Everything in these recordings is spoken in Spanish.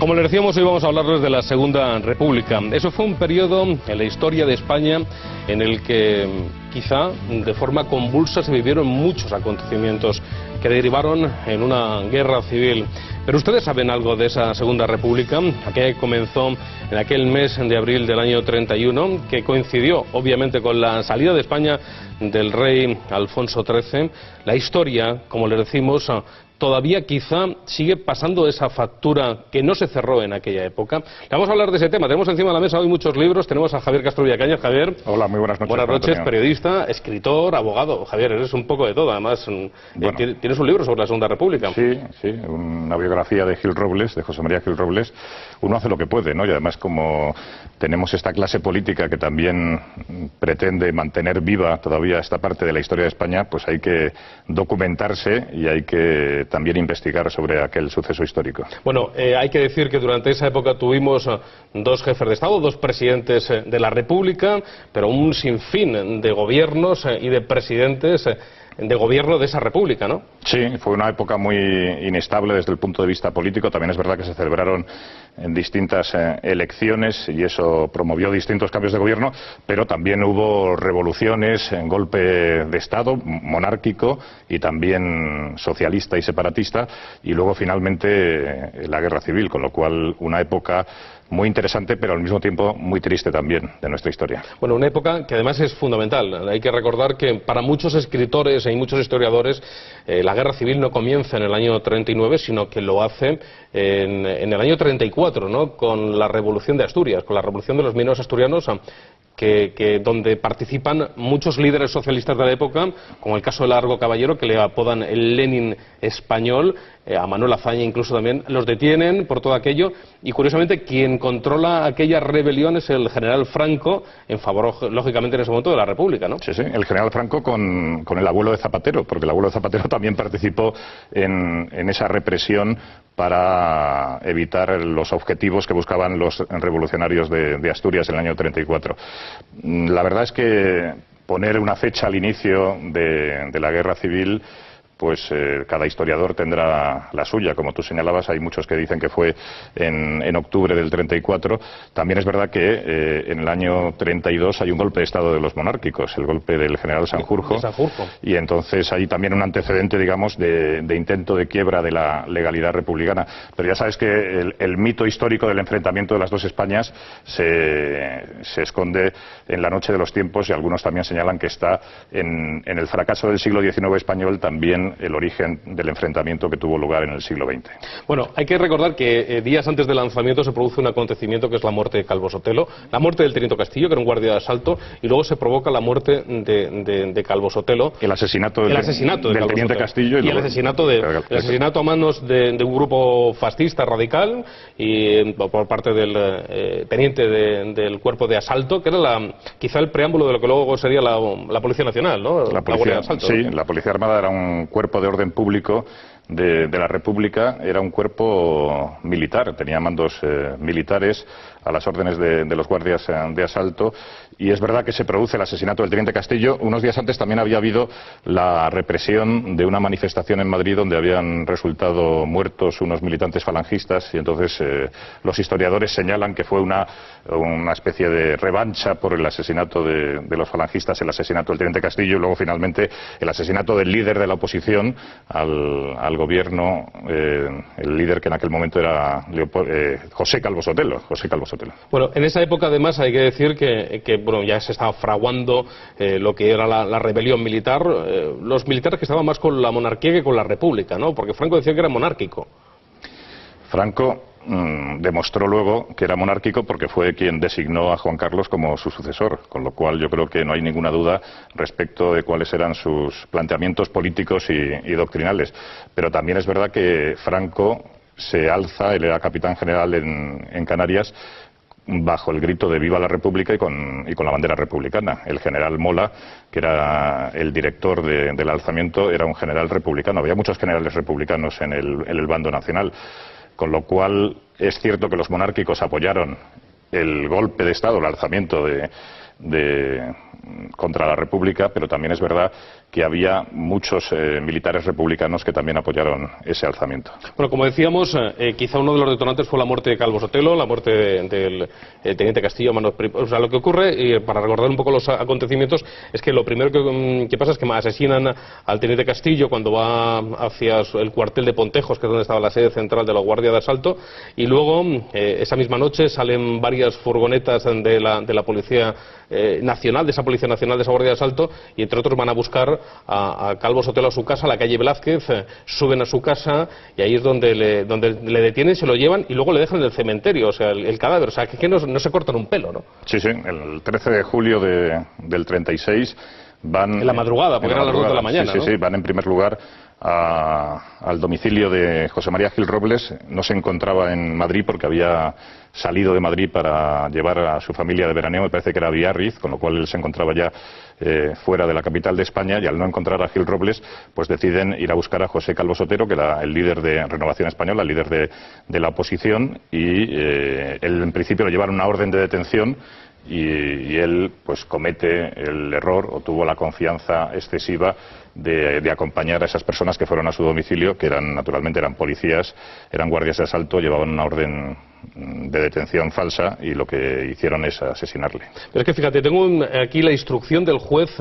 Como les decíamos, hoy vamos a hablarles de la Segunda República. Eso fue un periodo en la historia de España en el que quizá de forma convulsa se vivieron muchos acontecimientos que derivaron en una guerra civil. Pero ustedes saben algo de esa Segunda República, que comenzó en aquel mes de abril del año 31, que coincidió obviamente con la salida de España del rey Alfonso XIII. La historia, como les decimos, todavía quizá sigue pasando esa factura que no se cerró en aquella época. Le vamos a hablar de ese tema. Tenemos encima de la mesa hoy muchos libros. Tenemos a Javier Castro Villacañas. Javier. Hola, muy buenas noches. Buenas noches, periodista, escritor, abogado. Javier, eres un poco de todo. Además, tienes un libro sobre la Segunda República. Sí, una biografía de Gil Robles, de José María Gil Robles. Uno hace lo que puede, ¿no? Y además, como tenemos esta clase política que también pretende mantener viva todavía esta parte de la historia de España, pues hay que documentarse y hay que también investigar sobre aquel suceso histórico. Bueno, hay que decir que durante esa época tuvimos dos jefes de Estado, dos presidentes de la República, pero un sinfín de gobiernos y de presidentes de gobierno de esa república, ¿no? Sí, fue una época muy inestable desde el punto de vista político. También es verdad que se celebraron en distintas elecciones y eso promovió distintos cambios de gobierno, pero también hubo revoluciones, golpe de Estado monárquico y también socialista y separatista, y luego finalmente la guerra civil, con lo cual una época muy interesante, pero al mismo tiempo muy triste también de nuestra historia. Bueno, una época que además es fundamental. Hay que recordar que para muchos escritores y muchos historiadores la guerra civil no comienza en el año 39, sino que lo hace en el año 34, ¿no? Con la Revolución de Asturias, con la Revolución de los Mineros Asturianos, donde participan muchos líderes socialistas de la época, como el caso de Largo Caballero, que le apodan el Lenin español. A Manuel Azaña incluso también los detienen por todo aquello, y curiosamente quien controla aquella rebelión es el general Franco, en favor lógicamente en ese momento de la República, ¿no? Sí, el general Franco con el abuelo de Zapatero, porque el abuelo de Zapatero también participó en esa represión para evitar los objetivos que buscaban los revolucionarios de Asturias en el año 34. La verdad es que poner una fecha al inicio de la guerra civil, pues cada historiador tendrá la suya. Como tú señalabas, hay muchos que dicen que fue en octubre del 34. También es verdad que en el año 32 hay un golpe de Estado de los monárquicos, el golpe del general Sanjurjo. Y entonces hay también un antecedente, digamos, de intento de quiebra de la legalidad republicana. Pero ya sabes que el mito histórico del enfrentamiento de las dos Españas se esconde en la noche de los tiempos, y algunos también señalan que está en el fracaso del siglo XIX español también el origen del enfrentamiento que tuvo lugar en el siglo XX. Bueno, hay que recordar que días antes del lanzamiento se produce un acontecimiento que es la muerte de Calvo Sotelo, la muerte del teniente Castillo, que era un guardia de asalto, y luego se provoca la muerte de Calvo Sotelo. El asesinato del teniente Castillo. Y el asesinato a manos de un grupo fascista radical y por parte del teniente del cuerpo de asalto, que era quizá el preámbulo de lo que luego sería la Policía Nacional, ¿no? La Guardia de Asalto. Sí, la Policía Armada era un cuerpo de orden público de la República, era un cuerpo militar, tenía mandos militares a las órdenes de los guardias de asalto, y es verdad que se produce el asesinato del teniente Castillo. Unos días antes también había habido la represión de una manifestación en Madrid donde habían resultado muertos unos militantes falangistas, y entonces los historiadores señalan que fue una especie de revancha por el asesinato de los falangistas, el asesinato del teniente Castillo, y luego finalmente el asesinato del líder de la oposición al gobierno, el líder que en aquel momento era José Calvo Sotelo. Bueno, en esa época además hay que decir que bueno, ya se estaba fraguando lo que era la rebelión militar, los militares que estaban más con la monarquía que con la república, ¿no? Porque Franco decía que era monárquico. Franco demostró luego que era monárquico porque fue quien designó a Juan Carlos como su sucesor, con lo cual yo creo que no hay ninguna duda respecto de cuáles eran sus planteamientos políticos y doctrinales. Pero también es verdad que Franco se alza, él era capitán general en Canarias, bajo el grito de ¡Viva la República! y con la bandera republicana. El general Mola, que era el director del alzamiento, era un general republicano. Había muchos generales republicanos en el bando nacional, con lo cual es cierto que los monárquicos apoyaron el golpe de Estado, el alzamiento contra la República, pero también es verdad que había muchos militares republicanos que también apoyaron ese alzamiento. Bueno, como decíamos, quizá uno de los detonantes fue la muerte de Calvo Sotelo, la muerte del teniente Castillo a manos... O sea, lo que ocurre, y para recordar un poco los acontecimientos, es que lo primero que pasa es que asesinan al teniente Castillo cuando va hacia el cuartel de Pontejos, que es donde estaba la sede central de la Guardia de Asalto, y luego, esa misma noche, salen varias furgonetas de la Policía Nacional, de esa Policía Nacional, de esa Guardia de Asalto, y entre otros van a buscar a Calvo Sotelo a su casa, a la calle Velázquez, suben a su casa y ahí es donde le detienen, se lo llevan y luego le dejan en el cementerio, o sea, el cadáver, o sea, que no se cortan un pelo, ¿no? Sí, el 13 de julio del 36 van... En la madrugada, porque eran las 2 de la mañana, sí, ¿no? Sí, van en primer lugar al domicilio de José María Gil Robles. No se encontraba en Madrid porque había salido de Madrid para llevar a su familia de veraneo, me parece que era a Biarritz, con lo cual él se encontraba ya fuera de la capital de España, y al no encontrar a Gil Robles, pues deciden ir a buscar a José Calvo Sotelo, que era el líder de Renovación Española, el líder de la oposición, y él en principio le llevaron una orden de detención, y él pues comete el error o tuvo la confianza excesiva de acompañar a esas personas que fueron a su domicilio, que naturalmente eran policías, eran guardias de asalto, llevaban una orden de detención falsa y lo que hicieron es asesinarle. Pero es que fíjate, tengo aquí la instrucción del juez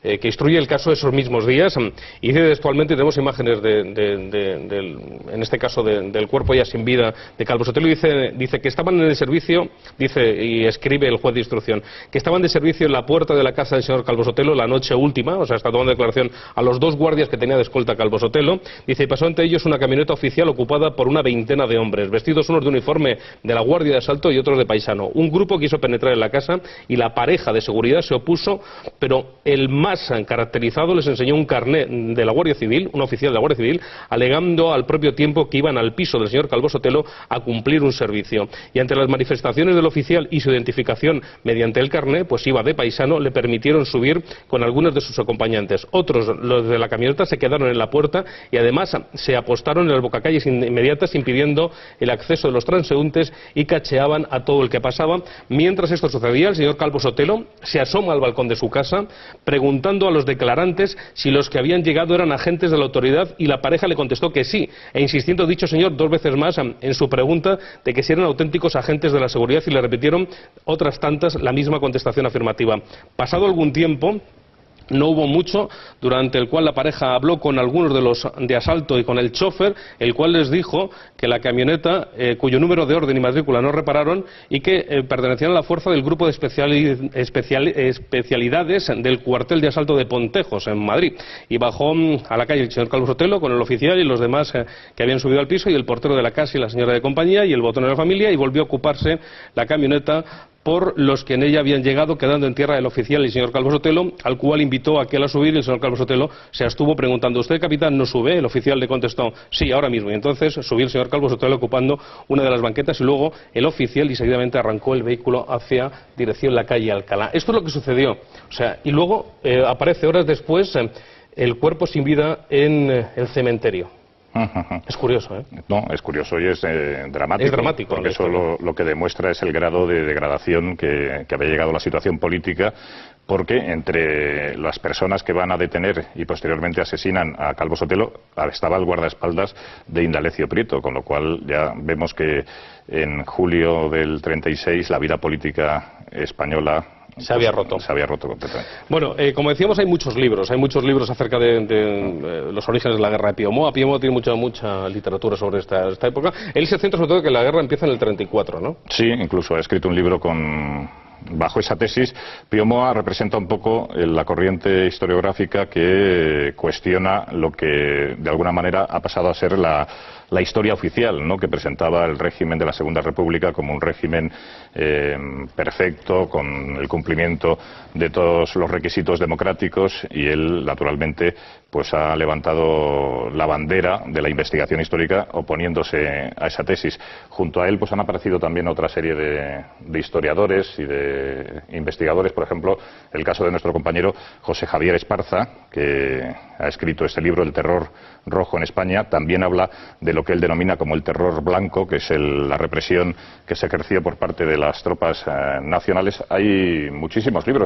que instruye el caso esos mismos días, y dice textualmente, tenemos imágenes en este caso del cuerpo ya sin vida de Calvo Sotelo, y dice que estaban en el servicio, y escribe el juez de instrucción, que estaban de servicio en la puerta de la casa del señor Calvo Sotelo la noche última, o sea, está tomando declaración a los 2 guardias que tenía de escolta Calvo Sotelo, dice, y pasó ante ellos una camioneta oficial ocupada por una veintena de hombres, vestidos unos de uniforme de la Guardia de Asalto y otros de paisano. Un grupo quiso penetrar en la casa y la pareja de seguridad se opuso, pero el más caracterizado les enseñó un carné de la Guardia Civil, un oficial de la Guardia Civil, alegando al propio tiempo que iban al piso del señor Calvo Sotelo a cumplir un servicio. Y ante las manifestaciones del oficial y su identificación mediante el carné, pues iba de paisano, le permitieron subir con algunos de sus acompañantes. Otros, los de la camioneta, se quedaron en la puerta y además se apostaron en las bocacalles inmediatas, impidiendo el acceso de los transeúntes, y cacheaban a todo el que pasaba. Mientras esto sucedía, el señor Calvo Sotelo se asoma al balcón de su casa preguntando a los declarantes si los que habían llegado eran agentes de la autoridad, y la pareja le contestó que sí, e insistiendo dicho señor 2 veces más en su pregunta de que si eran auténticos agentes de la seguridad, y le repitieron otras tantas la misma contestación afirmativa. Pasado algún tiempo, no hubo mucho, durante el cual la pareja habló con algunos de los de asalto y con el chofer, el cual les dijo que la camioneta, cuyo número de orden y matrícula no repararon, y que pertenecían a la fuerza del grupo de especialidades del cuartel de asalto de Pontejos, en Madrid. Y bajó a la calle el señor Calvo Sotelo con el oficial y los demás que habían subido al piso, y el portero de la casa y la señora de compañía y el botón de la familia, y volvió a ocuparse la camioneta por los que en ella habían llegado, quedando en tierra el oficial y el señor Calvo Sotelo, al cual invitó a aquel a subir, y el señor Calvo Sotelo se abstuvo preguntando, ¿usted, capitán, no sube? El oficial le contestó, sí, ahora mismo. Y entonces subió el señor Calvo Sotelo ocupando una de las banquetas, y luego el oficial, y seguidamente arrancó el vehículo hacia dirección la calle Alcalá. Esto es lo que sucedió. O sea, y luego aparece horas después el cuerpo sin vida en el cementerio. Es curioso, ¿eh? No, es curioso y es dramático. Es dramático. Porque eso lo que demuestra es el grado de degradación que había llegado la situación política, porque entre las personas que van a detener y posteriormente asesinan a Calvo Sotelo estaba el guardaespaldas de Indalecio Prieto, con lo cual ya vemos que en julio del 36 la vida política española se había roto. Se había roto completamente. Bueno, como decíamos, hay muchos libros acerca de los orígenes de la guerra de Pío Moa. Pío Moa tiene mucha literatura sobre esta época. Él se centra sobre todo en que la guerra empieza en el 34, ¿no? Sí, incluso ha escrito un libro bajo esa tesis. Pío Moa representa un poco la corriente historiográfica que cuestiona lo que de alguna manera ha pasado a ser la historia oficial, ¿no?, que presentaba el régimen de la Segunda República como un régimen perfecto, con el cumplimiento de todos los requisitos democráticos, y él naturalmente pues ha levantado la bandera de la investigación histórica oponiéndose a esa tesis. Junto a él pues han aparecido también otra serie de historiadores y de investigadores, por ejemplo el caso de nuestro compañero José Javier Esparza, que ha escrito este libro El terror rojo en España. También habla de lo que él denomina como el terror blanco, que es la represión que se ejerció por parte de las tropas nacionales. Hay muchísimos libros.